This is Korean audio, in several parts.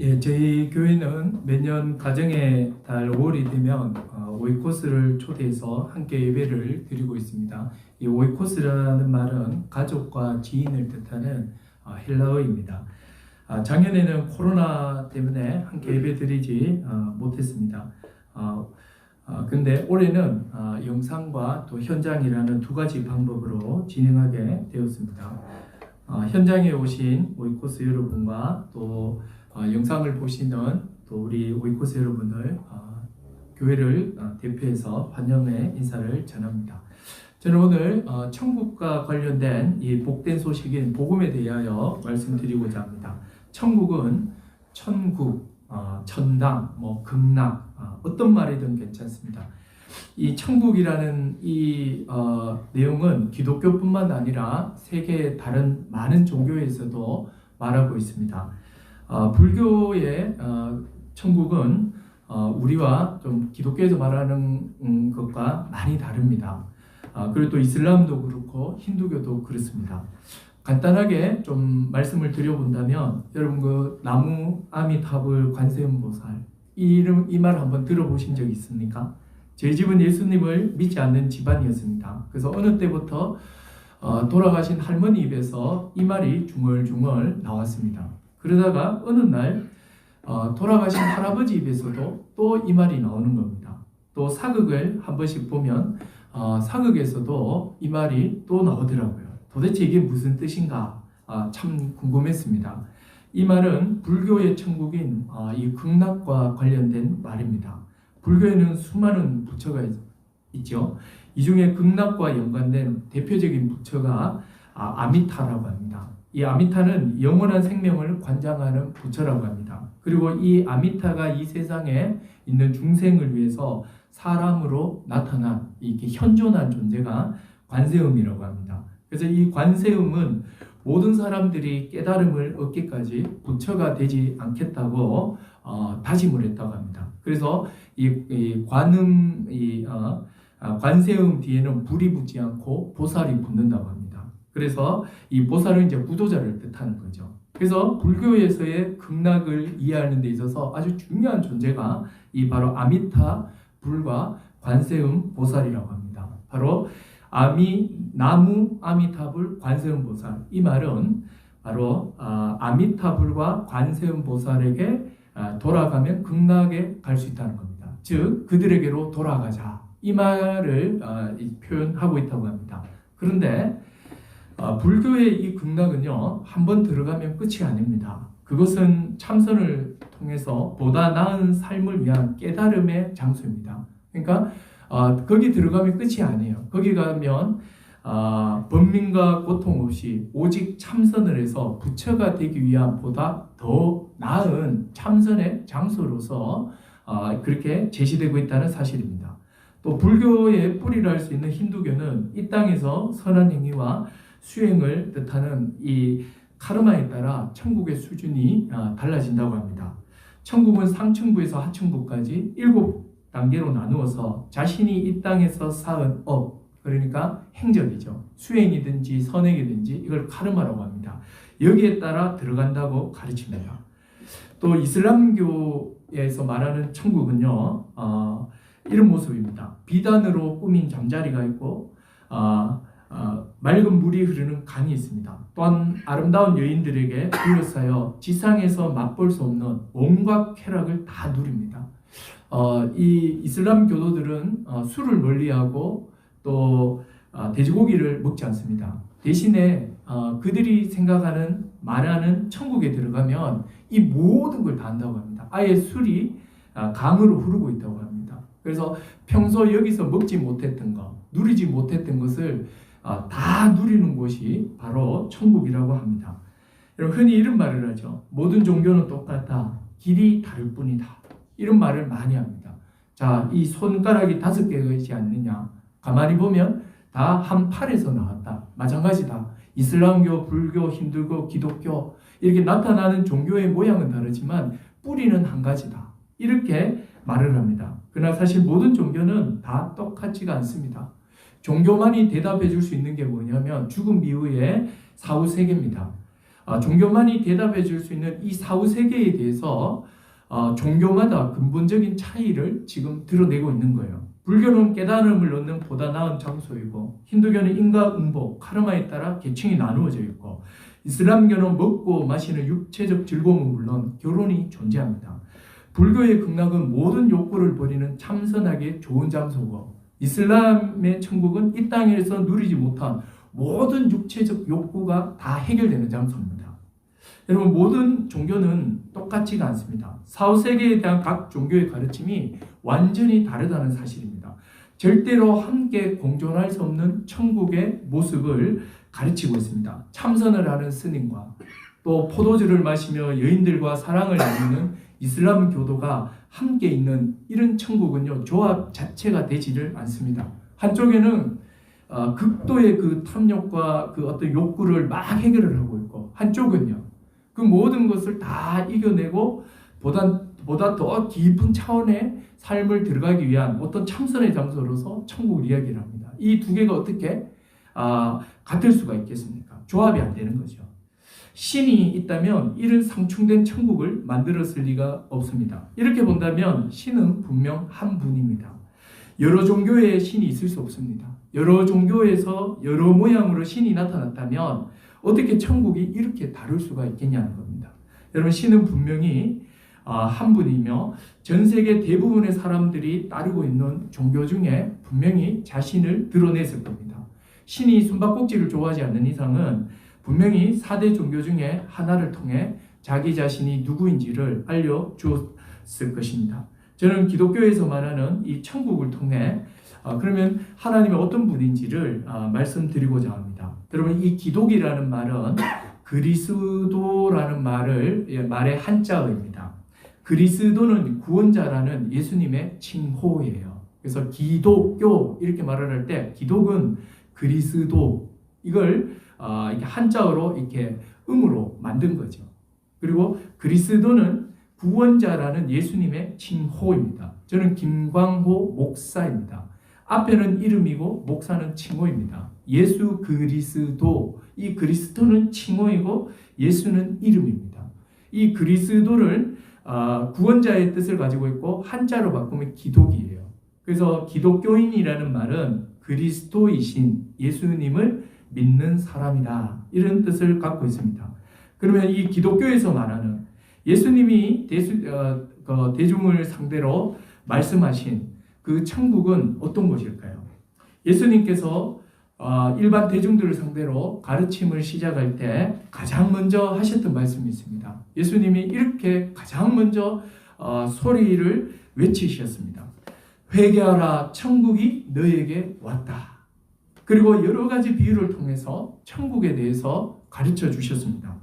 예, 저희 교회는 매년 가정의 달 5월이 되면 오이코스를 초대해서 함께 예배를 드리고 있습니다. 이 오이코스라는 말은 가족과 지인을 뜻하는 헬라어입니다. 작년에는 코로나 때문에 함께 예배 드리지 못했습니다. 근데 올해는 영상과 또 현장이라는 두 가지 방법으로 진행하게 되었습니다. 현장에 오신 오이코스 여러분과 또 영상을 보시는 또 우리 오이코스 여러분을 교회를 대표해서 환영의 인사를 전합니다. 저는 오늘 천국과 관련된 이 복된 소식인 복음에 대하여 말씀드리고자 합니다. 천국은 천국, 천당, 극락, 어떤 말이든 괜찮습니다. 이 천국이라는 이 내용은 기독교뿐만 아니라 세계의 다른 많은 종교에서도 말하고 있습니다. 불교의 천국은 우리와 좀 기독교에서 말하는 것과 많이 다릅니다. 그리고 또 이슬람도 그렇고 힌두교도 그렇습니다. 간단하게 좀 말씀을 드려본다면 여러분 그 나무 아미타불 관세음보살 이 말 한번 들어보신 적 있습니까? 저희 집은 예수님을 믿지 않는 집안이었습니다. 그래서 어느 때부터 돌아가신 할머니 입에서 이 말이 중얼중얼 나왔습니다. 그러다가 어느 날 돌아가신 할아버지 입에서도 또 이 말이 나오는 겁니다. 또 사극을 한 번씩 보면 사극에서도 이 말이 또 나오더라고요. 도대체 이게 무슨 뜻인가 참 궁금했습니다. 이 말은 불교의 천국인 이 극락과 관련된 말입니다. 불교에는 수많은 부처가 있죠. 이 중에 극락과 연관된 대표적인 부처가 아미타라고 합니다. 이 아미타는 영원한 생명을 관장하는 부처라고 합니다. 그리고 이 아미타가 이 세상에 있는 중생을 위해서 사람으로 나타난 이렇게 현존한 존재가 관세음이라고 합니다. 그래서 이 관세음은 모든 사람들이 깨달음을 얻기까지 부처가 되지 않겠다고 다짐을 했다고 합니다. 그래서 이 관세음 뒤에는 불이 붙지 않고 보살이 붙는다고 합니다. 그래서 이 보살은 이제 구도자를 뜻하는 거죠. 그래서 불교에서의 극락을 이해하는 데 있어서 아주 중요한 존재가 이 바로 아미타 불과 관세음 보살이라고 합니다. 바로 나무 아미타불 관세음 보살, 이 말은 바로 아미타불과 관세음 보살에게 돌아가면 극락에 갈 수 있다는 겁니다. 즉 그들에게로 돌아가자, 이 말을 표현하고 있다고 합니다. 그런데 불교의 이 극락은요, 한번 들어가면 끝이 아닙니다. 그것은 참선을 통해서 보다 나은 삶을 위한 깨달음의 장소입니다. 그러니까 거기 들어가면 끝이 아니에요. 거기 가면 번민과 고통 없이 오직 참선을 해서 부처가 되기 위한 보다 더 나은 참선의 장소로서 그렇게 제시되고 있다는 사실입니다. 또 불교의 뿌리를 할 수 있는 힌두교는 이 땅에서 선한 행위와 수행을 뜻하는 이 카르마에 따라 천국의 수준이 달라진다고 합니다. 천국은 상층부에서 하층부까지 7단계로 나누어서 자신이 이 땅에서 쌓은 그러니까 행적이죠. 수행이든지 선행이든지 이걸 카르마라고 합니다. 여기에 따라 들어간다고 가르칩니다. 또 이슬람교에서 말하는 천국은요, 이런 모습입니다. 비단으로 꾸민 잠자리가 있고 맑은 물이 흐르는 강이 있습니다. 또한 아름다운 여인들에게 둘러싸여 지상에서 맛볼 수 없는 온갖 쾌락을 다 누립니다. 이 이슬람 교도들은 술을 멀리하고 또 돼지고기를 먹지 않습니다. 대신에 그들이 말하는 천국에 들어가면 이 모든 걸 다 한다고 합니다. 아예 술이 강으로 흐르고 있다고 합니다. 그래서 평소 여기서 먹지 못했던 것, 누리지 못했던 것을 다 누리는 곳이 바로 천국이라고 합니다. 여러분 흔히 이런 말을 하죠. 모든 종교는 똑같다. 길이 다를 뿐이다. 이런 말을 많이 합니다. 자, 이 손가락이 5개가 있지 않느냐. 가만히 보면 다 한 팔에서 나왔다. 마찬가지다. 이슬람교, 불교, 힌두교, 기독교 이렇게 나타나는 종교의 모양은 다르지만 뿌리는 한 가지다. 이렇게 말을 합니다. 그러나 사실 모든 종교는 다 똑같지가 않습니다. 종교만이 대답해 줄 수 있는 게 뭐냐면 죽음 이후의 사후세계입니다. 종교만이 대답해 줄 수 있는 이 사후 세계에 대해서 종교마다 근본적인 차이를 지금 드러내고 있는 거예요. 불교는 깨달음을 얻는 보다 나은 장소이고, 힌두교는 인과응보, 카르마에 따라 계층이 나누어져 있고, 이슬람교는 먹고 마시는 육체적 즐거움은 물론 결혼이 존재합니다. 불교의 극락은 모든 욕구를 버리는 참선하기에 좋은 장소고, 이슬람의 천국은 이 땅에서 누리지 못한 모든 육체적 욕구가 다 해결되는 장소입니다. 여러분, 모든 종교는 똑같지가 않습니다. 사후세계에 대한 각 종교의 가르침이 완전히 다르다는 사실입니다. 절대로 함께 공존할 수 없는 천국의 모습을 가르치고 있습니다. 참선을 하는 스님과 또 포도주를 마시며 여인들과 사랑을 나누는 이슬람 교도가 함께 있는 이런 천국은요, 조합 자체가 되지를 않습니다. 한쪽에는 극도의 그 탐욕과 그 어떤 욕구를 막 해결을 하고 있고, 한쪽은요, 그 모든 것을 다 이겨내고 보다 더 깊은 차원의 삶을 들어가기 위한 어떤 참선의 장소로서 천국을 이야기를 합니다. 이 두 개가 어떻게 같을 수가 있겠습니까? 조합이 안 되는 거죠. 신이 있다면 이런 상충된 천국을 만들었을 리가 없습니다. 이렇게 본다면 신은 분명 한 분입니다. 여러 종교의 신이 있을 수 없습니다. 여러 종교에서 여러 모양으로 신이 나타났다면 어떻게 천국이 이렇게 다를 수가 있겠냐는 겁니다. 여러분, 신은 분명히 한 분이며 전 세계 대부분의 사람들이 따르고 있는 종교 중에 분명히 자신을 드러냈을 겁니다. 신이 숨바꼭질을 좋아하지 않는 이상은 분명히 4대 종교 중에 하나를 통해 자기 자신이 누구인지를 알려주었을 것입니다. 저는 기독교에서 말하는 이 천국을 통해 그러면 하나님이 어떤 분인지를 말씀드리고자 합니다. 여러분, 이 기독이라는 말은 그리스도라는 말의 한자어입니다. 그리스도는 구원자라는 예수님의 칭호예요. 그래서 기독교 이렇게 말을 할 때 기독은 그리스도, 이걸 이렇게 한자어로 이렇게 음으로 만든 거죠. 그리고 그리스도는 구원자라는 예수님의 칭호입니다. 저는 김광호 목사입니다. 앞에는 이름이고 목사는 칭호입니다. 예수 그리스도, 이 그리스도는 칭호이고 예수는 이름입니다. 이 그리스도를 구원자의 뜻을 가지고 있고 한자로 바꾸면 기독이에요. 그래서 기독교인이라는 말은 그리스도이신 예수님을 믿는 사람이다, 이런 뜻을 갖고 있습니다. 그러면 이 기독교에서 말하는 예수님이 대중을 상대로 말씀하신 그 천국은 어떤 곳일까요? 예수님께서 일반 대중들을 상대로 가르침을 시작할 때 가장 먼저 하셨던 말씀이 있습니다. 예수님이 이렇게 가장 먼저 소리를 외치셨습니다. 회개하라, 천국이 너에게 왔다. 그리고 여러 가지 비유를 통해서 천국에 대해서 가르쳐 주셨습니다.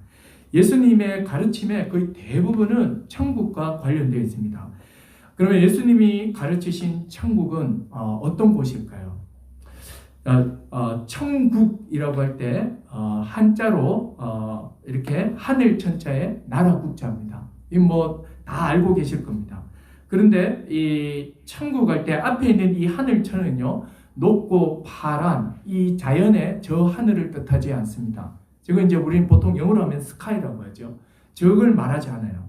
예수님의 가르침의 거의 대부분은 천국과 관련되어 있습니다. 그러면 예수님이 가르치신 천국은 어떤 곳일까요? 천국이라고 할 때 한자로 이렇게 하늘 천자에 나라 국자입니다. 이 뭐 다 알고 계실 겁니다. 그런데 이 천국 할 때 앞에 있는 이 하늘천은요, 높고 파란 이 자연의 저 하늘을 뜻하지 않습니다. 지금 이제 우리는 보통 영어로 하면 스카이라고 하죠. 저걸 말하지 않아요.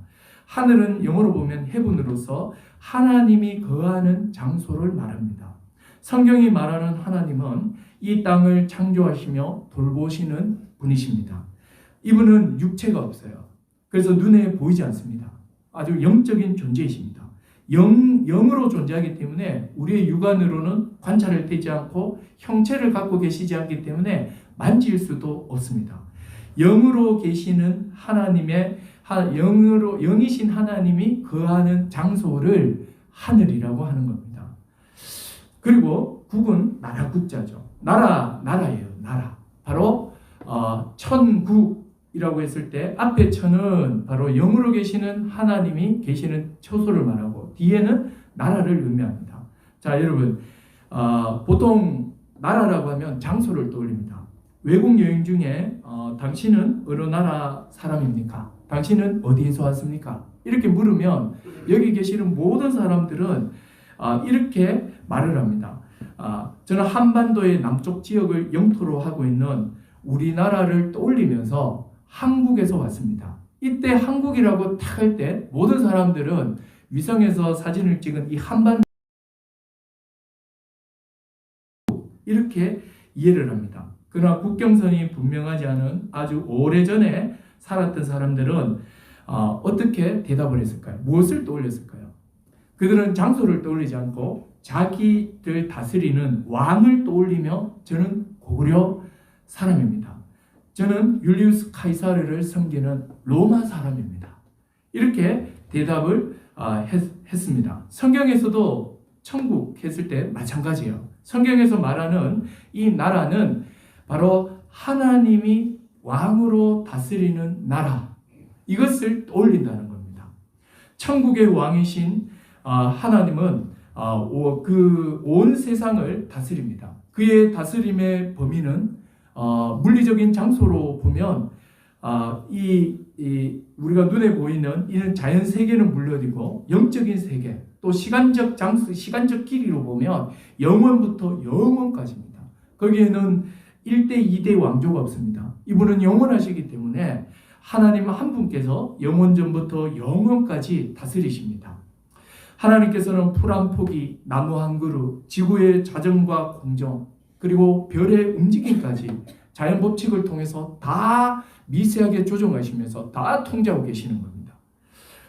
하늘은 영어로 보면 헤븐으로서 하나님이 거하는 장소를 말합니다. 성경이 말하는 하나님은 이 땅을 창조하시며 돌보시는 분이십니다. 이분은 육체가 없어요. 그래서 눈에 보이지 않습니다. 아주 영적인 존재이십니다. 영으로 존재하기 때문에 우리의 육안으로는 관찰을 되지 않고 형체를 갖고 계시지 않기 때문에 만질 수도 없습니다. 영으로 계시는 하나님의 영이신 하나님이 거하는 장소를 하늘이라고 하는 겁니다. 그리고 국은 나라 국자죠. 나라예요. 나라. 바로 천국이라고 했을 때 앞에 천은 바로 영으로 계시는 하나님이 계시는 처소를 말하고 뒤에는 나라를 의미합니다. 자, 여러분, 보통 나라라고 하면 장소를 떠올립니다. 외국 여행 중에 당신은 어느 나라 사람입니까? 당신은 어디에서 왔습니까? 이렇게 물으면 여기 계시는 모든 사람들은 이렇게 말을 합니다. 저는 한반도의 남쪽 지역을 영토로 하고 있는 우리나라를 떠올리면서 한국에서 왔습니다. 이때 한국이라고 딱 할 때 모든 사람들은 위성에서 사진을 찍은 이 한반도 이렇게 이해를 합니다. 그러나 국경선이 분명하지 않은 아주 오래전에 살았던 사람들은 어떻게 대답을 했을까요? 무엇을 떠올렸을까요? 그들은 장소를 떠올리지 않고 자기들 다스리는 왕을 떠올리며 저는 고구려 사람입니다. 저는 율리우스 카이사르를 섬기는 로마 사람입니다. 이렇게 대답을 했습니다. 성경에서도 천국 했을 때 마찬가지예요. 성경에서 말하는 이 나라는 바로 하나님이 왕으로 다스리는 나라, 이것을 떠올린다는 겁니다. 천국의 왕이신 하나님은 그 온 세상을 다스립니다. 그의 다스림의 범위는 물리적인 장소로 보면 우리가 눈에 보이는 이는 자연 세계는 물론이고 영적인 세계, 또 시간적 장소, 시간적 길이로 보면 영원부터 영원까지입니다. 거기에는 1대 2대 왕조가 없습니다. 이분은 영원하시기 때문에 하나님 한 분께서 영원 전부터 영원까지 다스리십니다. 하나님께서는 풀 한 포기, 나무 한 그루, 지구의 자전과 공정, 그리고 별의 움직임까지 자연 법칙을 통해서 다 미세하게 조정하시면서 다 통제하고 계시는 겁니다.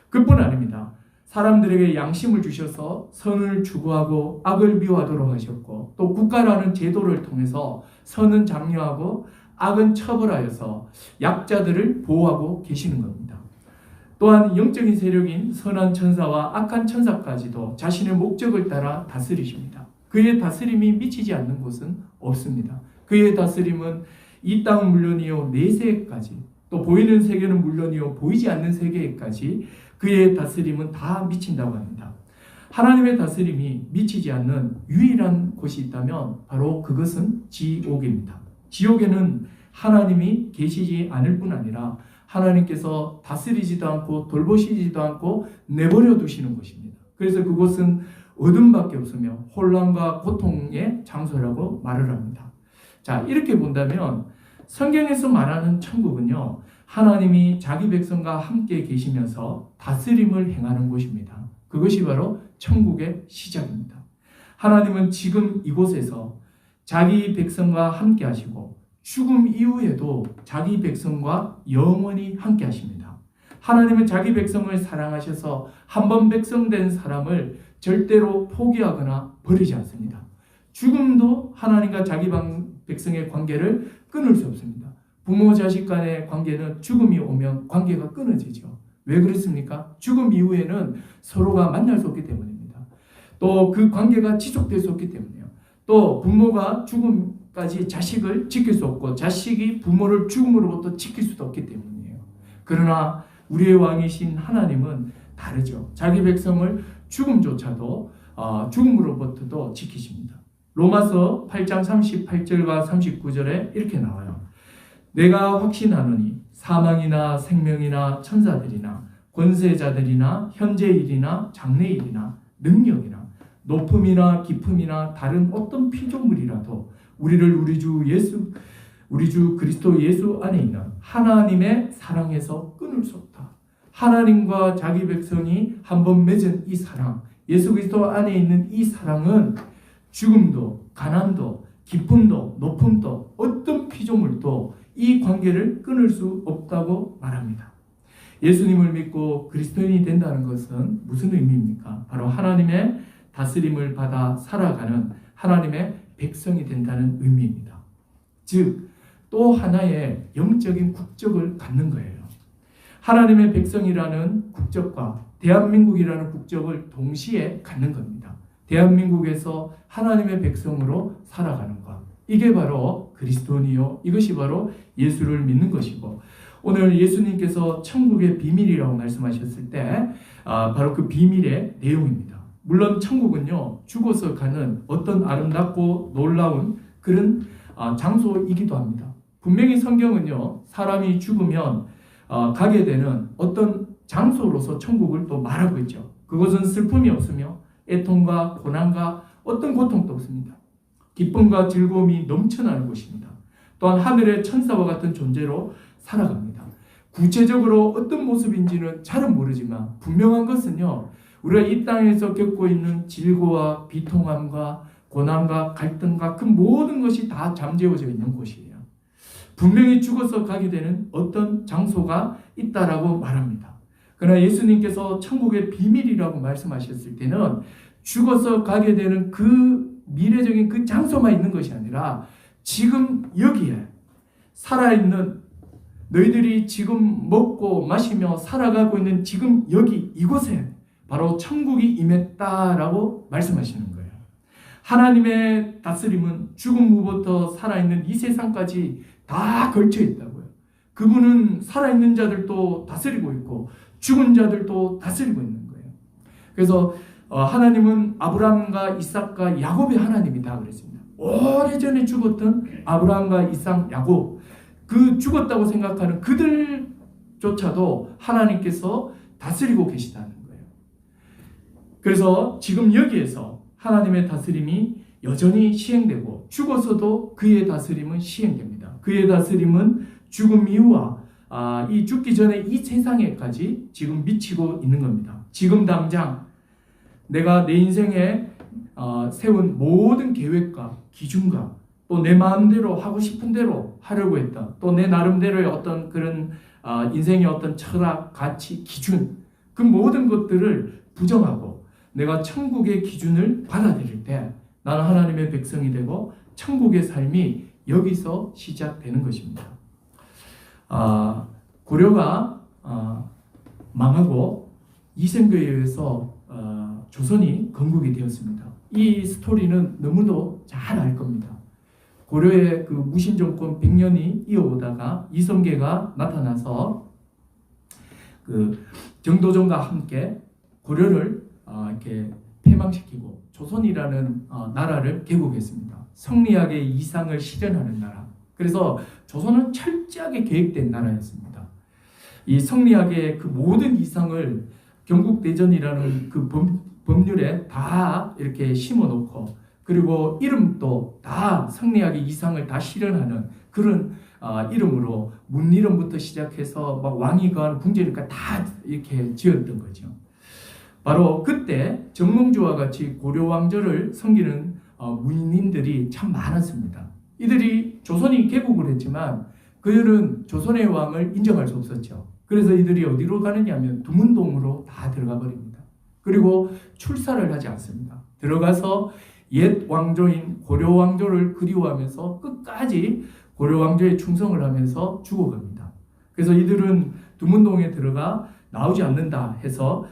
그뿐 아닙니다. 사람들에게 양심을 주셔서 선을 추구하고 악을 미워하도록 하셨고, 또 국가라는 제도를 통해서 선은 장려하고 악은 처벌하여서 약자들을 보호하고 계시는 겁니다. 또한 영적인 세력인 선한 천사와 악한 천사까지도 자신의 목적을 따라 다스리십니다. 그의 다스림이 미치지 않는 곳은 없습니다. 그의 다스림은 이 땅은 물론이요 내세까지, 또 보이는 세계는 물론이요 보이지 않는 세계까지 그의 다스림은 다 미친다고 합니다. 하나님의 다스림이 미치지 않는 유일한 곳이 있다면 바로 그것은 지옥입니다. 지옥에는 하나님이 계시지 않을 뿐 아니라 하나님께서 다스리지도 않고 돌보시지도 않고 내버려 두시는 곳입니다. 그래서 그곳은 어둠밖에 없으며 혼란과 고통의 장소라고 말을 합니다. 자, 이렇게 본다면 성경에서 말하는 천국은요, 하나님이 자기 백성과 함께 계시면서 다스림을 행하는 곳입니다. 그것이 바로 천국의 시작입니다. 하나님은 지금 이곳에서 자기 백성과 함께 하시고 죽음 이후에도 자기 백성과 영원히 함께 하십니다. 하나님은 자기 백성을 사랑하셔서 한 번 백성된 사람을 절대로 포기하거나 버리지 않습니다. 죽음도 하나님과 자기 백성의 관계를 끊을 수 없습니다. 부모 자식 간의 관계는 죽음이 오면 관계가 끊어지죠. 왜 그렇습니까? 죽음 이후에는 서로가 만날 수 없기 때문입니다. 또 그 관계가 지속될 수 없기 때문이에요. 또 부모가 죽음까지 자식을 지킬 수 없고 자식이 부모를 죽음으로부터 지킬 수도 없기 때문이에요. 그러나 우리의 왕이신 하나님은 다르죠. 자기 백성을 죽음조차도 죽음으로부터도 지키십니다. 로마서 8장 38절과 39절에 이렇게 나와요. 내가 확신하노니 사망이나 생명이나 천사들이나 권세자들이나 현재일이나 장래일이나 능력이나 높음이나 깊음이나 다른 어떤 피조물이라도 우리를 우리 주 그리스도 예수 안에 있는 하나님의 사랑에서 끊을 수 없다. 하나님과 자기 백성이 한번 맺은 이 사랑, 예수 그리스도 안에 있는 이 사랑은 죽음도, 가난도, 기쁨도, 높음도, 어떤 피조물도 이 관계를 끊을 수 없다고 말합니다. 예수님을 믿고 그리스도인이 된다는 것은 무슨 의미입니까? 바로 하나님의 다스림을 받아 살아가는 하나님의 백성이 된다는 의미입니다. 즉, 또 하나의 영적인 국적을 갖는 거예요. 하나님의 백성이라는 국적과 대한민국이라는 국적을 동시에 갖는 겁니다. 대한민국에서 하나님의 백성으로 살아가는 것. 이게 바로 그리스도니요. 이것이 바로 예수를 믿는 것이고, 오늘 예수님께서 천국의 비밀이라고 말씀하셨을 때 바로 그 비밀의 내용입니다. 물론 천국은요, 죽어서 가는 어떤 아름답고 놀라운 그런 장소이기도 합니다. 분명히 성경은요, 사람이 죽으면 가게 되는 어떤 장소로서 천국을 또 말하고 있죠. 그것은 슬픔이 없으며 애통과 고난과 어떤 고통도 없습니다. 기쁨과 즐거움이 넘쳐나는 곳입니다. 또한 하늘의 천사와 같은 존재로 살아갑니다. 구체적으로 어떤 모습인지는 잘은 모르지만 분명한 것은요, 우리가 이 땅에서 겪고 있는 질고와 비통함과 고난과 갈등과 그 모든 것이 다 잠재워져 있는 곳이에요. 분명히 죽어서 가게 되는 어떤 장소가 있다라고 말합니다. 그러나 예수님께서 천국의 비밀이라고 말씀하셨을 때는 죽어서 가게 되는 그 미래적인 그 장소만 있는 것이 아니라 지금 여기에 살아있는 너희들이 지금 먹고 마시며 살아가고 있는 지금 여기 이곳에 바로 천국이 임했다라고 말씀하시는 거예요. 하나님의 다스림은 죽은 후부터 살아있는 이 세상까지 다 걸쳐 있다고요. 그분은 살아있는 자들도 다스리고 있고 죽은 자들도 다스리고 있는 거예요. 그래서 하나님은 아브라함과 이삭과 야곱의 하나님이다 그랬습니다. 오래전에 죽었던 아브라함과 이삭, 야곱, 그 죽었다고 생각하는 그들조차도 하나님께서 다스리고 계시다는 거예요. 그래서 지금 여기에서 하나님의 다스림이 여전히 시행되고 죽어서도 그의 다스림은 시행됩니다. 그의 다스림은 죽음 이후와 이 죽기 전에 이 세상에까지 지금 미치고 있는 겁니다. 지금 당장 내가 내 인생에 세운 모든 계획과 기준과 또 내 마음대로 하고 싶은 대로 하려고 했다. 또 내 나름대로의 어떤 그런 인생의 어떤 철학, 가치, 기준 그 모든 것들을 부정하고 내가 천국의 기준을 받아들일 때 나는 하나님의 백성이 되고 천국의 삶이 여기서 시작되는 것입니다. 고려가 망하고 이생교에 의해서 조선이 건국이 되었습니다. 이 스토리는 너무도 잘 알 겁니다. 고려의 그 무신정권 100년이 이어오다가 이성계가 나타나서 그 정도전과 함께 고려를 이렇게 패망시키고 조선이라는 나라를 개국했습니다. 성리학의 이상을 실현하는 나라. 그래서 조선은 철저하게 계획된 나라였습니다. 이 성리학의 그 모든 이상을 경국대전이라는 그 법률에 다 이렇게 심어놓고 그리고 이름도 다 성리학의 이상을 다 실현하는 그런 이름으로 문이름부터 시작해서 막 왕이 거하는 궁전이니까 다 이렇게 지었던 거죠. 바로 그때 정몽주와 같이 고려 왕조를 섬기는 문인들이 참 많았습니다. 이들이 조선이 개국을 했지만 그들은 조선의 왕을 인정할 수 없었죠. 그래서 이들이 어디로 가느냐면 두문동으로 다 들어가 버립니다. 그리고 출사를 하지 않습니다. 들어가서 옛 왕조인 고려 왕조를 그리워하면서 끝까지 고려 왕조에 충성을 하면서 죽어갑니다. 그래서 이들은 두문동에 들어가 나오지 않는다 해서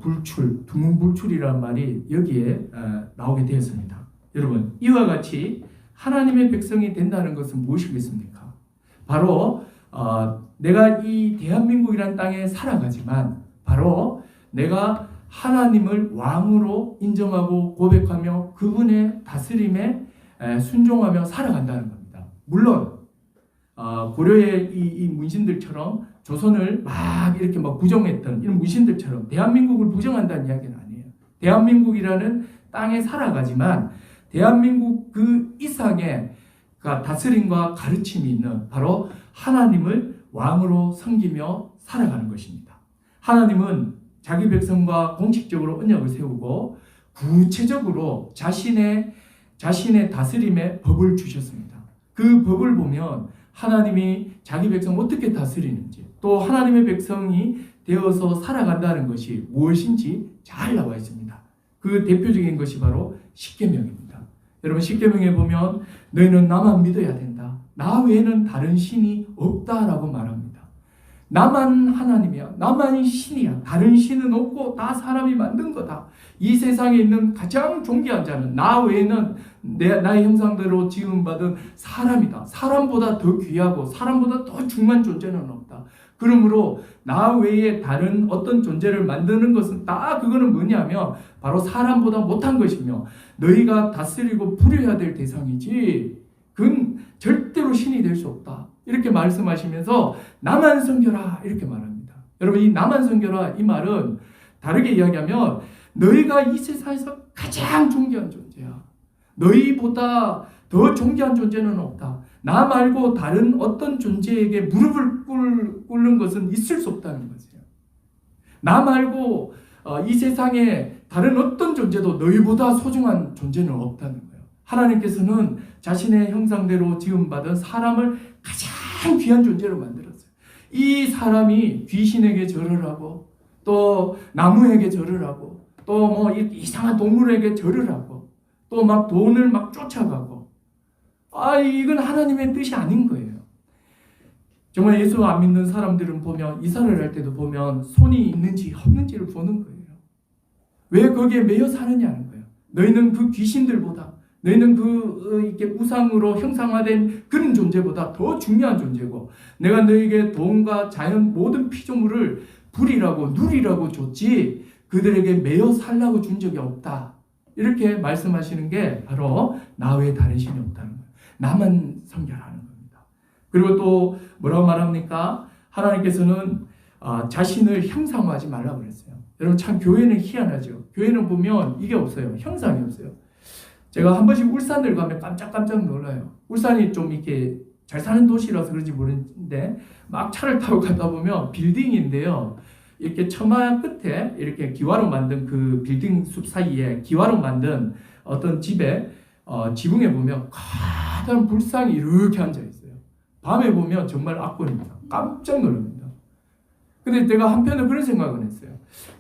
불출, 두문불출이라는 말이 여기에 나오게 되었습니다. 여러분, 이와 같이 하나님의 백성이 된다는 것은 무엇이겠습니까? 바로 내가 이 대한민국이라는 땅에 살아가지만 바로 내가 하나님을 왕으로 인정하고 고백하며 그분의 다스림에 순종하며 살아간다는 겁니다. 물론 고려의 이 문신들처럼 조선을 막 이렇게 막 부정했던 이런 문신들처럼 대한민국을 부정한다는 이야기는 아니에요. 대한민국이라는 땅에 살아가지만 대한민국 그 이상의 다스림과 가르침이 있는 바로 하나님을 왕으로 섬기며 살아가는 것입니다. 하나님은 자기 백성과 공식적으로 언약을 세우고 구체적으로 자신의 다스림의 법을 주셨습니다. 그 법을 보면 하나님이 자기 백성을 어떻게 다스리는지 또 하나님의 백성이 되어서 살아간다는 것이 무엇인지 잘 나와 있습니다. 그 대표적인 것이 바로 십계명입니다. 여러분, 십계명에 보면 너희는 나만 믿어야 된다. 나 외에는 다른 신이 없다라고 말합니다. 나만 하나님이야. 나만이 신이야. 다른 신은 없고 다 사람이 만든 거다. 이 세상에 있는 가장 존귀한 자는 나 외에는 나의 형상대로 지음받은 사람이다. 사람보다 더 귀하고 사람보다 더 중요한 존재는 없다. 그러므로 나 외에 다른 어떤 존재를 만드는 것은 다 그거는 뭐냐면 바로 사람보다 못한 것이며 너희가 다스리고 부려야 될 대상이지 그건 절대로 신이 될 수 없다. 이렇게 말씀하시면서 나만 섬겨라 이렇게 말합니다. 여러분, 이 나만 섬겨라 이 말은 다르게 이야기하면 너희가 이 세상에서 가장 존귀한 존재야. 너희보다 더 존귀한 존재는 없다. 나 말고 다른 어떤 존재에게 무릎을 꿇는 것은 있을 수 없다는 거죠. 나 말고 이 세상에 다른 어떤 존재도 너희보다 소중한 존재는 없다는 거예요. 하나님께서는 자신의 형상대로 지음받은 사람을 가장 귀한 존재로 만들었어요. 이 사람이 귀신에게 절을 하고 또 나무에게 절을 하고 또 뭐 이상한 동물에게 절을 하고 또 막 돈을 막 쫓아가고 이건 하나님의 뜻이 아닌 거예요. 정말 예수 안 믿는 사람들은 보면 이사를 할 때도 보면 손이 있는지 없는지를 보는 거예요. 왜 거기에 매여 사느냐는 거예요. 너희는 그 귀신들보다 너희는 이렇게 우상으로 형상화된 그런 존재보다 더 중요한 존재고 내가 너희에게 돈과 자연 모든 피조물을 불이라고 누리라고 줬지 그들에게 매여 살라고 준 적이 없다. 이렇게 말씀하시는 게 바로 나 외에 다른 신이 없다는 거예요. 나만 성결하는 겁니다. 그리고 또 뭐라고 말합니까? 하나님께서는 자신을 형상화하지 말라고 그랬어요. 여러분 참 교회는 희한하죠. 교회는 보면 이게 없어요. 형상이 없어요. 제가 한 번씩 울산을 가면 깜짝깜짝 놀라요. 울산이 좀 이렇게 잘 사는 도시라서 그런지 모르는데 막 차를 타고 가다 보면 빌딩인데요. 이렇게 처마 끝에 이렇게 기와로 만든 그 빌딩 숲 사이에 기와로 만든 어떤 집에 지붕에 보면 커다란 불상이 이렇게 앉아 있어요. 밤에 보면 정말 압권입니다. 깜짝 놀랍니다. 근데 내가 한편으로 그런 생각을 했어요.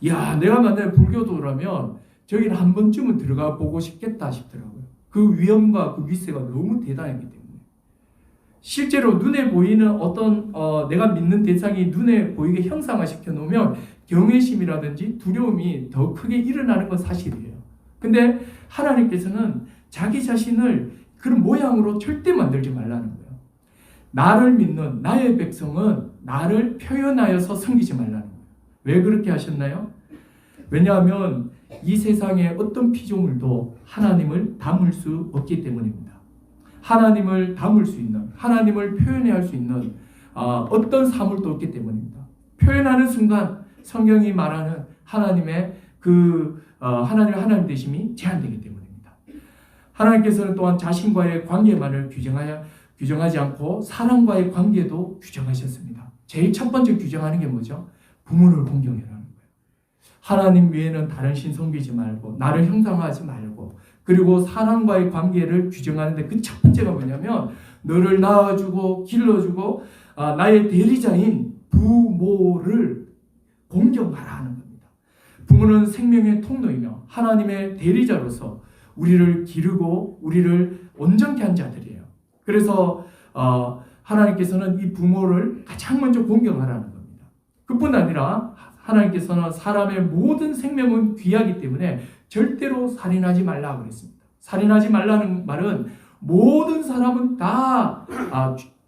야, 내가 만약에 불교도라면 저기는 한 번쯤은 들어가 보고 싶겠다 싶더라고요. 그 위험과 그 위세가 너무 대단하기 때문에. 실제로 눈에 보이는 어떤 내가 믿는 대상이 눈에 보이게 형상화시켜 놓으면 경외심이라든지 두려움이 더 크게 일어나는 건 사실이에요. 근데 하나님께서는 자기 자신을 그런 모양으로 절대 만들지 말라는 거예요. 나를 믿는 나의 백성은 나를 표현하여서 섬기지 말라는 거예요. 왜 그렇게 하셨나요? 왜냐하면 이 세상에 어떤 피조물도 하나님을 담을 수 없기 때문입니다. 하나님을 담을 수 있는, 하나님을 표현해야 할 수 있는 어떤 사물도 없기 때문입니다. 표현하는 순간 성경이 말하는 하나님의 하나님 되심이 제한되기 때문입니다. 하나님께서는 또한 자신과의 관계만을 규정하지 않고 사람과의 관계도 규정하셨습니다. 제일 첫 번째 규정하는 게 뭐죠? 부모를 공경해라는 거예요. 하나님 외에는 다른 신 섬기지 말고 나를 형상화하지 말고 그리고 사람과의 관계를 규정하는데 그 첫 번째가 뭐냐면 너를 낳아주고 길러주고 나의 대리자인 부모를 공경하라 하는 겁니다. 부모는 생명의 통로이며 하나님의 대리자로서 우리를 기르고 우리를 온전케 한 자들이에요. 그래서 하나님께서는 이 부모를 가장 먼저 공경하라는 겁니다. 그뿐 아니라 하나님께서는 사람의 모든 생명은 귀하기 때문에 절대로 살인하지 말라고 그랬습니다. 살인하지 말라는 말은 모든 사람은 다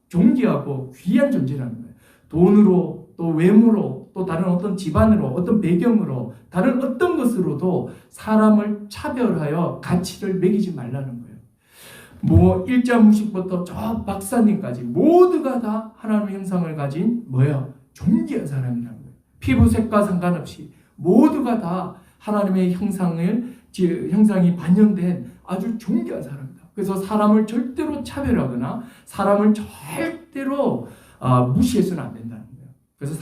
존귀하고 귀한 존재라는 거예요. 돈으로 또 외모로 또 다른 어떤 집안으로 어떤 배경으로 다른 어떤 것으로도 사람을 차별하여 가치를 매기지 말라는 거예요. 뭐 일자무식부터 저 박사님까지 모두가 다 하나님의 형상을 가진 존귀한 사람이라는 거예요. 피부색과 상관없이 모두가 다 하나님의 형상이 반영된 아주 존귀한 사람이다. 그래서 사람을 절대로 차별하거나 사람을 절대로 무시해서는 안 된다는 거예요. 그래서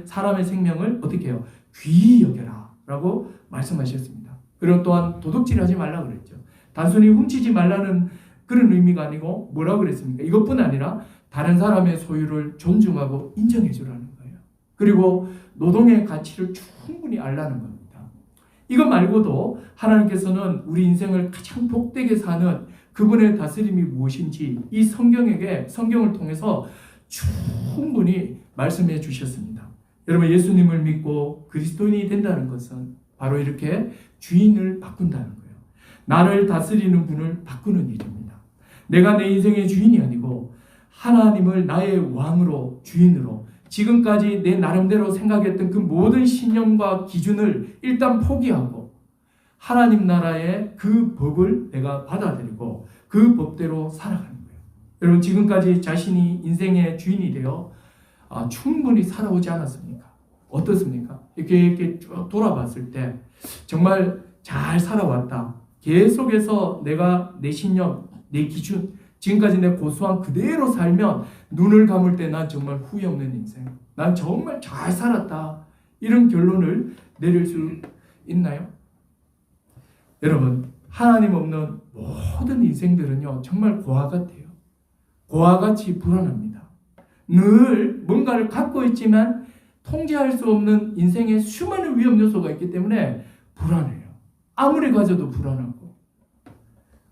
사람의 생명을 어떻게 해요? 귀히 여겨라 라고 말씀하셨습니다. 그리고 또한 도둑질하지 말라고 그랬죠. 단순히 훔치지 말라는 그런 의미가 아니고 뭐라고 그랬습니까? 이것뿐 아니라 다른 사람의 소유를 존중하고 인정해 주라는 거예요. 그리고 노동의 가치를 충분히 알라는 겁니다. 이것 말고도 하나님께서는 우리 인생을 가장 복되게 사는 그분의 다스림이 무엇인지 이 성경을 통해서 충분히 말씀해 주셨습니다. 여러분 예수님을 믿고 그리스도인이 된다는 것은 바로 이렇게 주인을 바꾼다는 거예요. 나를 다스리는 분을 바꾸는 일입니다. 내가 내 인생의 주인이 아니고 하나님을 나의 왕으로 주인으로 지금까지 내 나름대로 생각했던 그 모든 신념과 기준을 일단 포기하고 하나님 나라의 그 법을 내가 받아들이고 그 법대로 살아가는 거예요. 여러분 지금까지 자신이 인생의 주인이 되어 충분히 살아오지 않았습니까? 어떻습니까? 이렇게 쭉 돌아봤을 때 정말 잘 살아왔다. 계속해서 내가 내 신념, 내 기준 지금까지 내 고수한 그대로 살면 눈을 감을 때 난 정말 후회 없는 인생, 난 정말 잘 살았다, 이런 결론을 내릴 수 있나요? 여러분, 하나님 없는 모든 인생들은요 정말 고아 같아요. 고아 같이 불안합니다. 늘 뭔가를 갖고 있지만 통제할 수 없는 인생에 수많은 위험 요소가 있기 때문에 불안해요. 아무리 가져도 불안하고,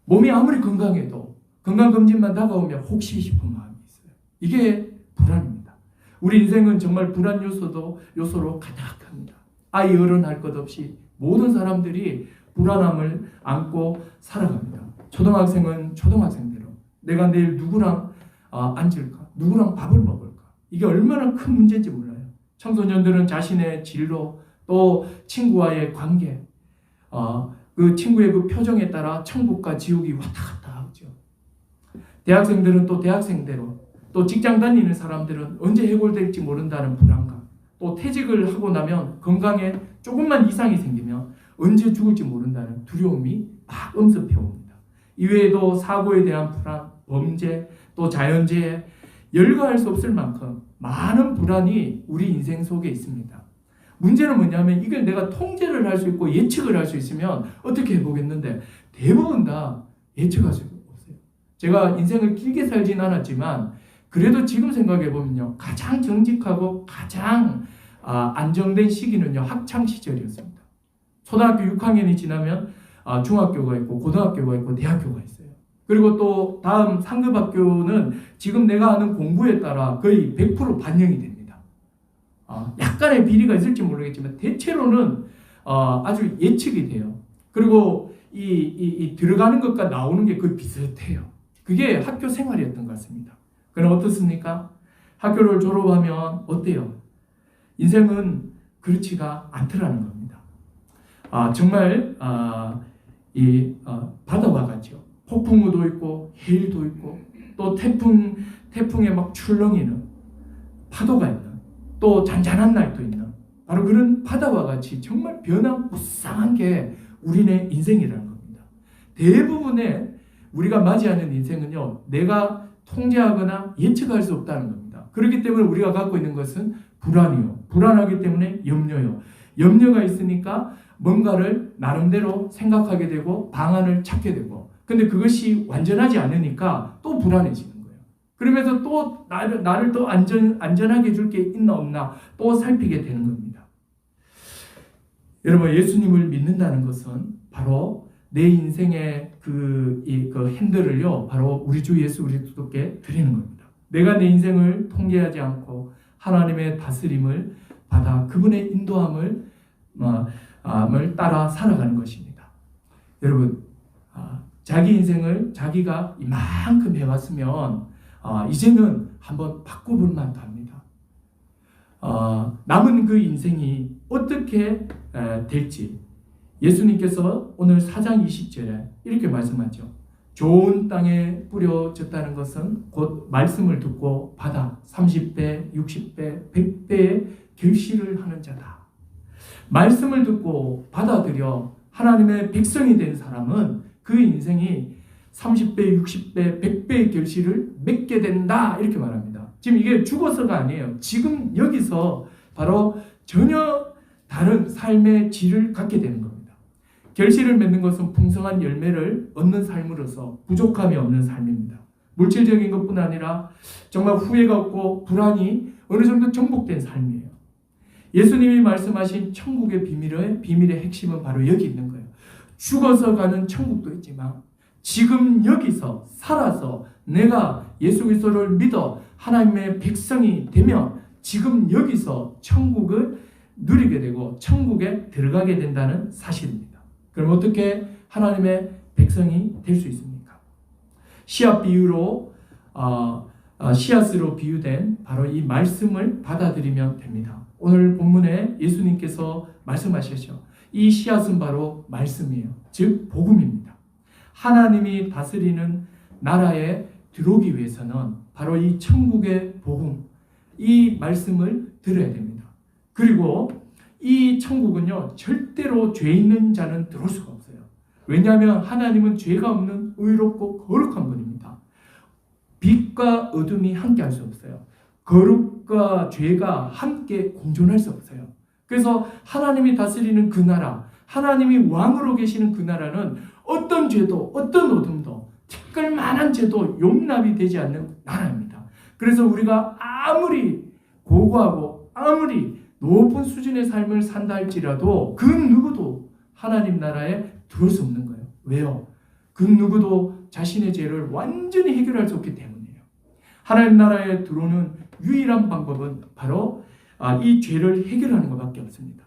몸이 아무리 건강해도 건강검진만 다가오면 혹시 싶은 마음이 있어요. 이게 불안입니다. 우리 인생은 정말 불안 요소로 가득합니다. 아이 어른 할 것 없이 모든 사람들이 불안함을 안고 살아갑니다. 초등학생은 초등학생대로 내가 내일 누구랑 앉을까? 누구랑 밥을 먹을까? 이게 얼마나 큰 문제인지 몰라요. 청소년들은 자신의 진로, 또 친구와의 관계, 그 친구의 그 표정에 따라 천국과 지옥이 왔다 갔다 하죠. 대학생들은 또 대학생대로, 또 직장 다니는 사람들은 언제 해골될지 모른다는 불안감, 또 퇴직을 하고 나면 건강에 조금만 이상이 생기면 언제 죽을지 모른다는 두려움이 막 엄습해 옵니다. 이외에도 사고에 대한 불안, 범죄, 또 자연재해, 열거할 수 없을 만큼 많은 불안이 우리 인생 속에 있습니다. 문제는 뭐냐면 이걸 내가 통제를 할 수 있고 예측을 할 수 있으면 어떻게 해보겠는데 대부분 다 예측할 수 없어요. 제가 인생을 길게 살진 않았지만 그래도 지금 생각해보면요, 가장 정직하고 가장 안정된 시기는요 학창 시절이었습니다. 초등학교 6학년이 지나면 중학교가 있고 고등학교가 있고 대학교가 있어요. 그리고 또 다음 상급 학교는 지금 내가 하는 공부에 따라 거의 100% 반영이 됩니다. 약간의 비리가 있을지 모르겠지만 대체로는 아주 예측이 돼요. 그리고 이 들어가는 것과 나오는 게 거의 비슷해요. 그게 학교 생활이었던 것 같습니다. 그럼 어떻습니까? 학교를 졸업하면 어때요? 인생은 그렇지가 않더라는 겁니다. 정말 바다와 같죠. 폭풍우도 있고 해일도 있고 또 태풍에 막 출렁이는 파도가 있는, 또 잔잔한 날도 있는, 바로 그런 바다와 같이 정말 변화무쌍한 게 우리네 인생이라는 겁니다. 대부분의 우리가 맞이하는 인생은요 내가 통제하거나 예측할 수 없다는 겁니다. 그렇기 때문에 우리가 갖고 있는 것은 불안이요, 불안하기 때문에 염려요, 염려가 있으니까 뭔가를 나름대로 생각하게 되고 방안을 찾게 되고, 근데 그것이 완전하지 않으니까 또 불안해지는 거예요. 그러면서 또 나를 또 안전하게 해줄 게 있나 없나 또 살피게 되는 겁니다. 여러분, 예수님을 믿는다는 것은 바로 내 인생의 그 핸들을요 바로 우리 주 예수 그리스도께 드리는 겁니다. 내가 내 인생을 통제하지 않고 하나님의 다스림을 받아 그분의 인도함을 따라 살아가는 것입니다. 여러분, 자기 인생을 자기가 이만큼 해왔으면 이제는 한번 바꿔볼 만도 합니다. 남은 그 인생이 어떻게 될지 예수님께서 오늘 4장 20절에 이렇게 말씀하죠. 좋은 땅에 뿌려졌다는 것은 곧 말씀을 듣고 받아 30배, 60배, 100배의 결실을 하는 자다. 말씀을 듣고 받아들여 하나님의 백성이 된 사람은 그 인생이 30배, 60배, 100배의 결실을 맺게 된다, 이렇게 말합니다. 지금 이게 죽어서가 아니에요. 지금 여기서 바로 전혀 다른 삶의 질을 갖게 되는 겁니다. 결실을 맺는 것은 풍성한 열매를 얻는 삶으로서 부족함이 없는 삶입니다. 물질적인 것뿐 아니라 정말 후회가 없고 불안이 어느 정도 정복된 삶이에요. 예수님이 말씀하신 천국의 비밀의 핵심은 바로 여기 있는 거예요. 죽어서 가는 천국도 있지만 지금 여기서 살아서 내가 예수 그리스도를 믿어 하나님의 백성이 되면 지금 여기서 천국을 누리게 되고 천국에 들어가게 된다는 사실입니다. 그럼 어떻게 하나님의 백성이 될 수 있습니까? 씨앗으로 비유된 바로 이 말씀을 받아들이면 됩니다. 오늘 본문에 예수님께서 말씀하셨죠. 이 씨앗은 바로 말씀이에요. 즉 복음입니다. 하나님이 다스리는 나라에 들어오기 위해서는 바로 이 천국의 복음, 이 말씀을 들어야 됩니다. 그리고 이 천국은요 절대로 죄 있는 자는 들어올 수가 없어요. 왜냐하면 하나님은 죄가 없는 의롭고 거룩한 분입니다. 빛과 어둠이 함께 할 수 없어요. 거룩과 죄가 함께 공존할 수 없어요. 그래서 하나님이 다스리는 그 나라, 하나님이 왕으로 계시는 그 나라는 어떤 죄도 어떤 어둠도 티끌만한 죄도 용납이 되지 않는 나라입니다. 그래서 우리가 아무리 고고하고 아무리 높은 수준의 삶을 산다 할지라도 그 누구도 하나님 나라에 들어올 수 없는 거예요. 왜요? 그 누구도 자신의 죄를 완전히 해결할 수 없기 때문이에요. 하나님 나라에 들어오는 유일한 방법은 바로 이 죄를 해결하는 것밖에 없습니다.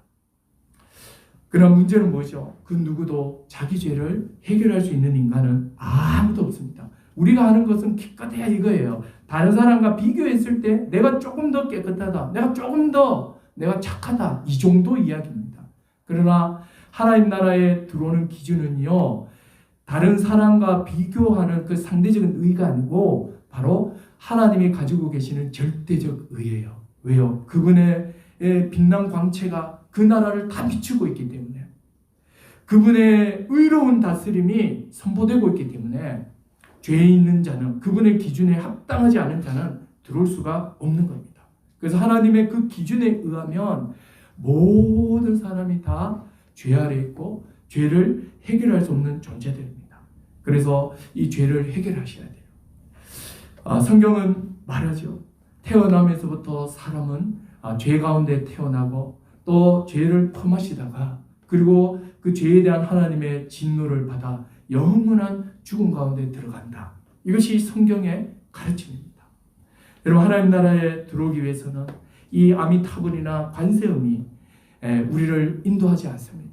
그러나 문제는 뭐죠? 그 누구도 자기 죄를 해결할 수 있는 인간은 아무도 없습니다. 우리가 하는 것은 기껏해야 이거예요. 다른 사람과 비교했을 때 내가 조금 더 깨끗하다, 내가 조금 더 내가 착하다, 이 정도 이야기입니다. 그러나 하나님 나라에 들어오는 기준은요, 다른 사람과 비교하는 그 상대적인 의가 아니고 바로 하나님이 가지고 계시는 절대적 의예요. 왜요? 그분의 빛난 광채가 그 나라를 다 비추고 있기 때문에, 그분의 의로운 다스림이 선포되고 있기 때문에 죄 있는 자는, 그분의 기준에 합당하지 않은 자는 들어올 수가 없는 겁니다. 그래서 하나님의 그 기준에 의하면 모든 사람이 다 죄 아래 있고 죄를 해결할 수 없는 존재들입니다. 그래서 이 죄를 해결하셔야 돼요. 성경은 말하죠. 태어나면서부터 사람은 죄 가운데 태어나고 또 죄를 범하시다가 그리고 그 죄에 대한 하나님의 진노를 받아 영원한 죽음 가운데 들어간다. 이것이 성경의 가르침입니다. 여러분, 하나님 나라에 들어오기 위해서는 이 아미타불이나 관세음이 우리를 인도하지 않습니다.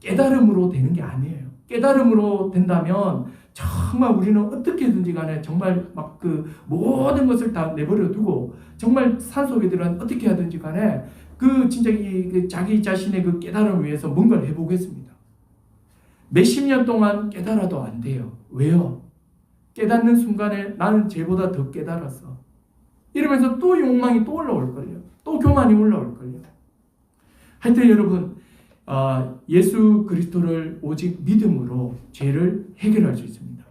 깨달음으로 되는 게 아니에요. 깨달음으로 된다면 정말 우리는 어떻게든지 간에 정말 막 그 모든 것을 다 내버려 두고 정말 산속에 들어간 어떻게 하든지 간에 그 진짜 이 자기 자신의 그 깨달음을 위해서 뭔가를 해보겠습니다. 몇십 년 동안 깨달아도 안 돼요. 왜요? 깨닫는 순간에 나는 쟤보다 더 깨달았어. 이러면서 또 욕망이 또 올라올걸요. 또 교만이 올라올걸요. 하여튼 여러분, 예수 그리스도를 오직 믿음으로 죄를 해결할 수 있습니다.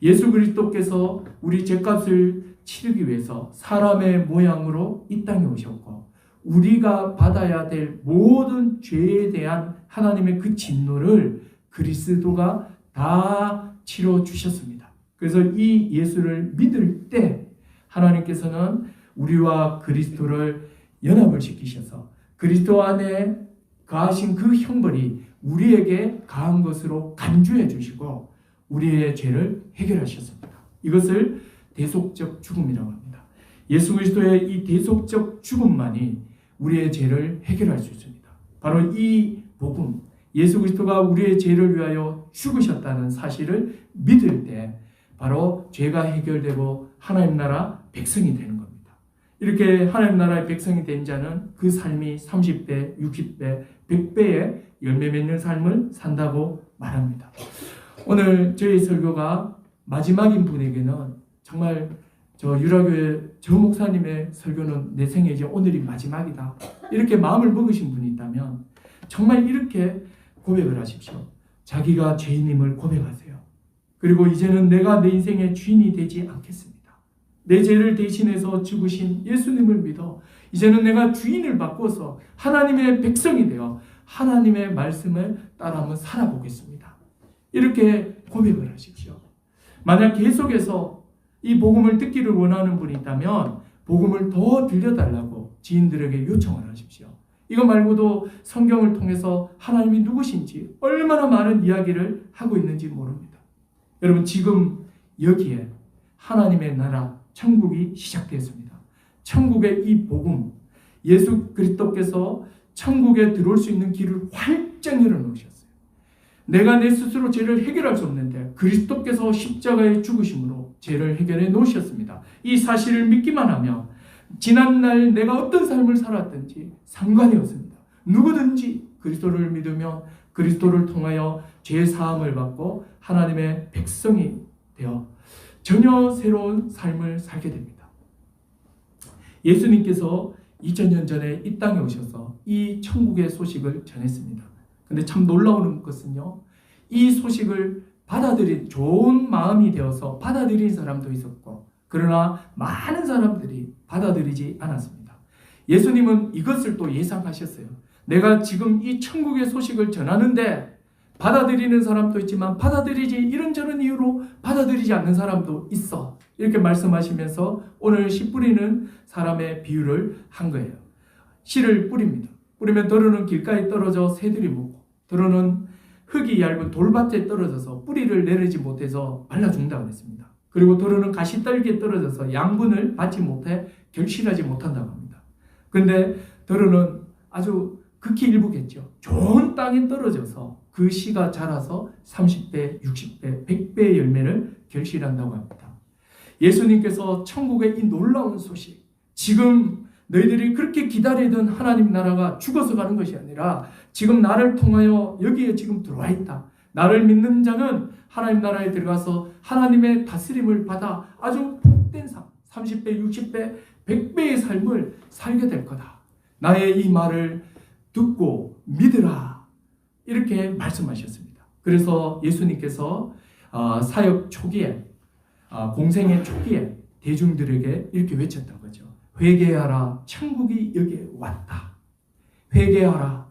예수 그리스도께서 우리 죄값을 치르기 위해서 사람의 모양으로 이 땅에 오셨고 우리가 받아야 될 모든 죄에 대한 하나님의 그 진노를 그리스도가 다 치러 주셨습니다. 그래서 이 예수를 믿을 때 하나님께서는 우리와 그리스도를 연합을 시키셔서 그리스도 안에 가하신 그 형벌이 우리에게 가한 것으로 간주해 주시고 우리의 죄를 해결하셨습니다. 이것을 대속적 죽음이라고 합니다. 예수 그리스도의 이 대속적 죽음만이 우리의 죄를 해결할 수 있습니다. 바로 이 복음, 예수 그리스도가 우리의 죄를 위하여 죽으셨다는 사실을 믿을 때 바로 죄가 해결되고 하나님 나라 백성이 되는 겁니다. 이렇게 하나님 나라의 백성이 된 자는 그 삶이 30배, 60배, 100배의 열매 맺는 삶을 산다고 말합니다. 오늘 저희 설교가 마지막인 분에게는 정말 저 유라교회 저 목사님의 설교는 내 생에 이제 오늘이 마지막이다. 이렇게 마음을 먹으신 분이 있다면 정말 이렇게 고백을 하십시오. 자기가 죄인임을 고백하세요. 그리고 이제는 내가 내 인생의 주인이 되지 않겠습니다. 내 죄를 대신해서 죽으신 예수님을 믿어 이제는 내가 주인을 바꿔서 하나님의 백성이 되어 하나님의 말씀을 따라 한번 살아보겠습니다. 이렇게 고백을 하십시오. 만약 계속해서 이 복음을 듣기를 원하는 분이 있다면 복음을 더 들려달라고 지인들에게 요청을 하십시오. 이거 말고도 성경을 통해서 하나님이 누구신지 얼마나 많은 이야기를 하고 있는지 모릅니다. 여러분, 지금 여기에 하나님의 나라 천국이 시작되었습니다. 천국의 이 복음, 예수 그리스도께서 천국에 들어올 수 있는 길을 활짝 열어놓으셨어요. 내가 내 스스로 죄를 해결할 수 없는데 그리스도께서 십자가에 죽으심으로 죄를 해결해 놓으셨습니다. 이 사실을 믿기만 하면 지난날 내가 어떤 삶을 살았든지 상관이 없습니다. 누구든지 그리스도를 믿으면 그리스도를 통하여 죄 사함을 받고 하나님의 백성이 되어 전혀 새로운 삶을 살게 됩니다. 예수님께서 2000년 전에 이 땅에 오셔서 이 천국의 소식을 전했습니다. 근데 참 놀라운 것은요, 이 소식을 받아들인 좋은 마음이 되어서 받아들인 사람도 있었고 그러나 많은 사람들이 받아들이지 않았습니다. 예수님은 이것을 또 예상하셨어요. 내가 지금 이 천국의 소식을 전하는데 받아들이는 사람도 있지만 받아들이지 이런저런 이유로 받아들이지 않는 사람도 있어. 이렇게 말씀하시면서 오늘 씨 뿌리는 사람의 비유를 한 거예요. 씨를 뿌립니다. 뿌리면 더러는 길가에 떨어져 새들이 먹고, 더러는 흙이 얇은 돌밭에 떨어져서 뿌리를 내리지 못해서 말라 죽는다고 했습니다. 그리고 더러는 가시떨기에 떨어져서 양분을 받지 못해 결실하지 못한다고 합니다. 그런데 더러는 아주 극히 일부겠죠. 좋은 땅에 떨어져서 그 씨가 자라서 30배, 60배, 100배의 열매를 결실한다고 합니다. 예수님께서 천국의 이 놀라운 소식, 지금 너희들이 그렇게 기다리던 하나님 나라가 죽어서 가는 것이 아니라 지금 나를 통하여 여기에 지금 들어와 있다. 나를 믿는 자는 하나님 나라에 들어가서 하나님의 다스림을 받아 아주 복된 삶, 30배, 60배, 100배의 삶을 살게 될 거다. 나의 이 말을 듣고 믿으라. 이렇게 말씀하셨습니다. 그래서 예수님께서 사역 초기에, 공생의 초기에 대중들에게 이렇게 외쳤던 거죠. 회개하라. 천국이 여기에 왔다. 회개하라.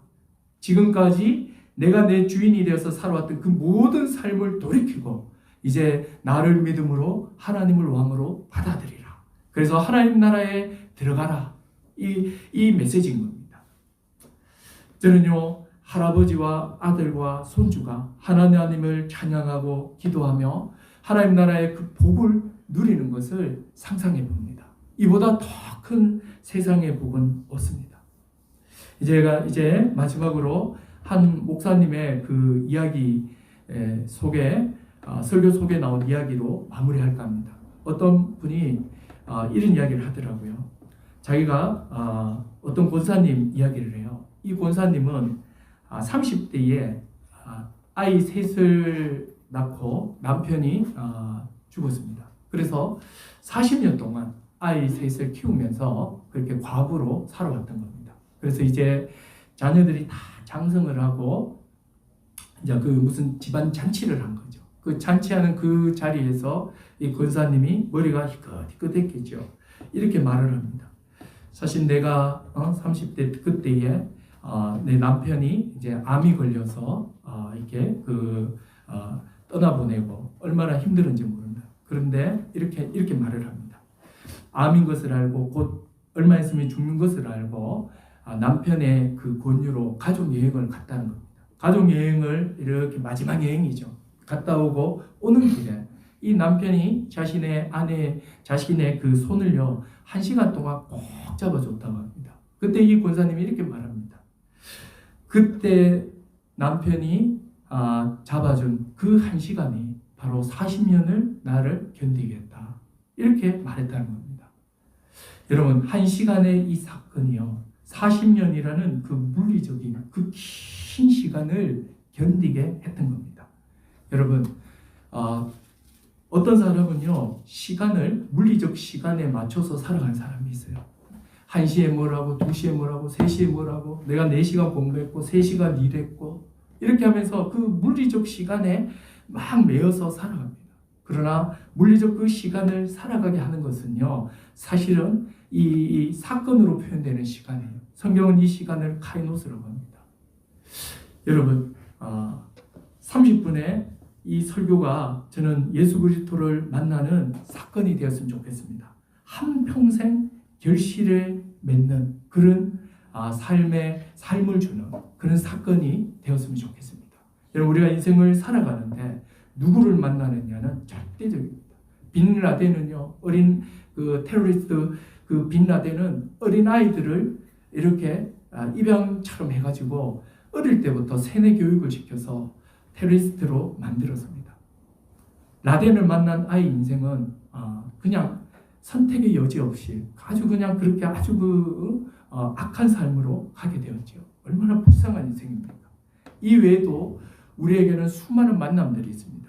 지금까지 내가 내 주인이 되어서 살아왔던 그 모든 삶을 돌이키고 이제 나를 믿음으로 하나님을 왕으로 받아들이라. 그래서 하나님 나라에 들어가라. 이 메시지인 겁니다. 저는요, 할아버지와 아들과 손주가 하나님을 찬양하고 기도하며 하나님 나라의 그 복을 누리는 것을 상상해 봅니다. 이보다 더 큰 세상의 복은 없습니다. 이제 마지막으로 한 목사님의 그 이야기 속에, 설교 속에 나온 이야기로 마무리할까 합니다. 어떤 분이 이런 이야기를 하더라고요. 자기가 어떤 권사님 이야기를 해요. 이 권사님은 30대에 아이 셋을 낳고 남편이 죽었습니다. 그래서 40년 동안 아이 셋을 키우면서 그렇게 과부로 살아왔던 겁니다. 그래서 이제 자녀들이 다 장성을 하고 이제 그 무슨 집안 잔치를 한 거죠. 그 잔치하는 그 자리에서 이 권사님이 머리가 희끗희끗했겠죠. 이렇게 말을 합니다. 사실 내가 30대 그때에 내 남편이 이제 암이 걸려서 이렇게 떠나보내고 얼마나 힘들은지 모른다. 그런데 이렇게 말을 합니다. 암인 것을 알고 곧 얼마 있으면 죽는 것을 알고 남편의 그 권유로 가족 여행을 갔다는 겁니다. 가족 여행을 이렇게 마지막 여행이죠. 갔다 오고 오는 길에 이 남편이 자신의 그 손을요 1시간 동안 꼭 잡아줬다고 합니다. 그때 이 권사님이 이렇게 말합니다. 그때 남편이 잡아준 그 1시간이 바로 40년을 나를 견디겠다. 이렇게 말했다는 겁니다. 여러분, 1시간의 이 사건이요 40년이라는 그 물리적인 그 긴 시간을 견디게 했던 겁니다. 여러분, 어떤 사람은요 시간을 물리적 시간에 맞춰서 살아가는 사람이 있어요. 1시에 뭘 하고 2시에 뭘 하고 3시에 뭘 하고 내가 4시간 공부했고 3시간 일했고 이렇게 하면서 그 물리적 시간에 막 매여서 살아갑니다. 그러나 물리적 그 시간을 살아가게 하는 것은요 사실은 이 사건으로 표현되는 시간이에요. 성경은 이 시간을 카이노스라고 합니다. 여러분, 30분의 이 설교가 저는 예수 그리스도를 만나는 사건이 되었으면 좋겠습니다. 한평생 결실을 맺는 그런 삶을 주는 그런 사건이 되었으면 좋겠습니다. 여러분, 우리가 인생을 살아가는데 누구를 만나느냐는 절대적입니다. 빈 라덴은요, 어린 그 테러리스트 그 빈 라덴은 어린 아이들을 이렇게 입양처럼 해가지고 어릴 때부터 세뇌 교육을 시켜서 테러리스트로 만들었습니다. 라덴을 만난 아이 인생은 그냥 선택의 여지 없이 아주 그냥 그렇게 아주 악한 삶으로 가게 되었죠. 얼마나 불쌍한 인생입니까? 이 외에도 우리에게는 수많은 만남들이 있습니다.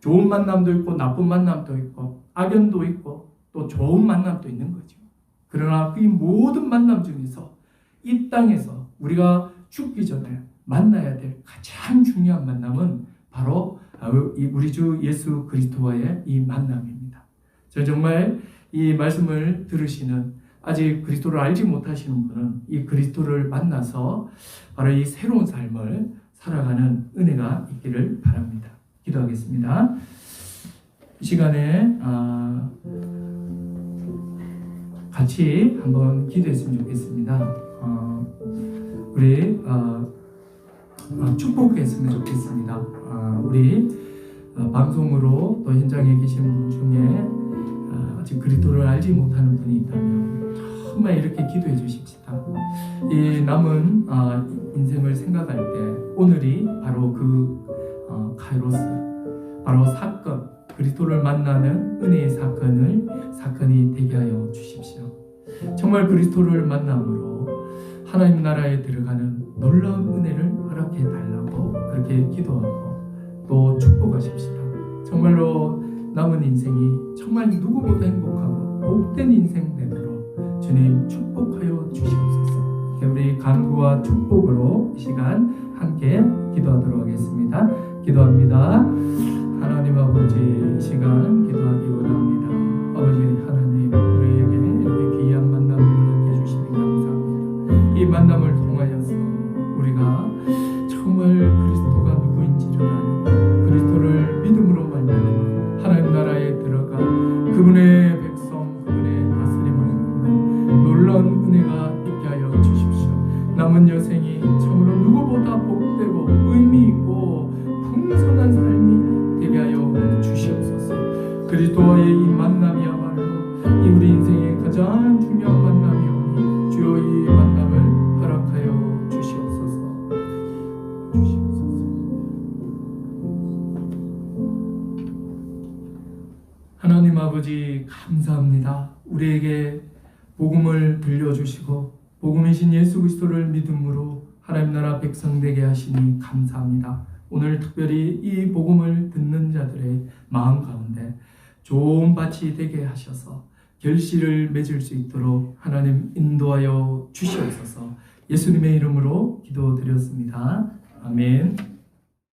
좋은 만남도 있고 나쁜 만남도 있고 악연도 있고 또 좋은 만남도 있는 거죠. 그러나 이 모든 만남 중에서 이 땅에서 우리가 죽기 전에 만나야 될 가장 중요한 만남은 바로 우리 주 예수 그리스도와의 이 만남입니다. 저 정말 이 말씀을 들으시는 아직 그리스도를 알지 못하시는 분은 이 그리스도를 만나서 바로 이 새로운 삶을 살아가는 은혜가 있기를 바랍니다. 기도하겠습니다. 이 시간에 같이 한번 기도했으면 좋겠습니다. 우리 축복했으면 좋겠습니다. 우리 방송으로 또 현장에 계신 분 중에 아직 그리스도를 알지 못하는 분이 있다면 정말 이렇게 기도해 주십시다. 이 남은 인생을 생각할 때 오늘이 바로 그 카이로스, 바로 사건, 그리스도를 만나는 은혜의 사건이 되게 하여 주십시오. 정말 그리스도를 만남으로 하나님 나라에 들어가는 놀라운 은혜를 허락해 달라고 그렇게 기도하고 또 축복하십시다. 정말로 남은 인생이 정말 누구보다 행복하고 복된 인생 되도록 주님 축복하여 주시옵소서. 우리 간구와 축복으로 이 시간 함께 기도하도록 하겠습니다. 기도합니다. 하나님 아버지, 이 시간 기도하기 원합니다. 아버지 하나님, 우리에게 이렇게 귀한 만남을 허락해 주시니 감사합니다. 이 만남을 통하여서 우리가 정말 그리스도가 누구인지를 아는 그리스도를 믿음으로 말미암아 하나님 나라에 들어가 그분의 백성, 그분의 다스림을 받는 놀라운 은혜가 있게 하여 주십시오. 남은 여생이 참으로 누구보다 복되고 의미 있고 풍성한 삶이 되게 하여 주시옵소서. 그리스도와의 이 만남이야말로 이 우리 인생의 가장 중요한 만남이오니 주여 이 만남을 허락하여 주시옵소서. 하나님 아버지 감사합니다. 우리에게 복음을 들려주시고 복음이신 예수 그리스도를 믿음으로 하나님 나라 백성 되게 하시니 감사합니다. 오늘 특별히 이 복음을 듣는 자들의 마음 가운데 좋은 밭이 되게 하셔서 결실을 맺을 수 있도록 하나님 인도하여 주시옵소서. 예수님의 이름으로 기도드렸습니다. 아멘.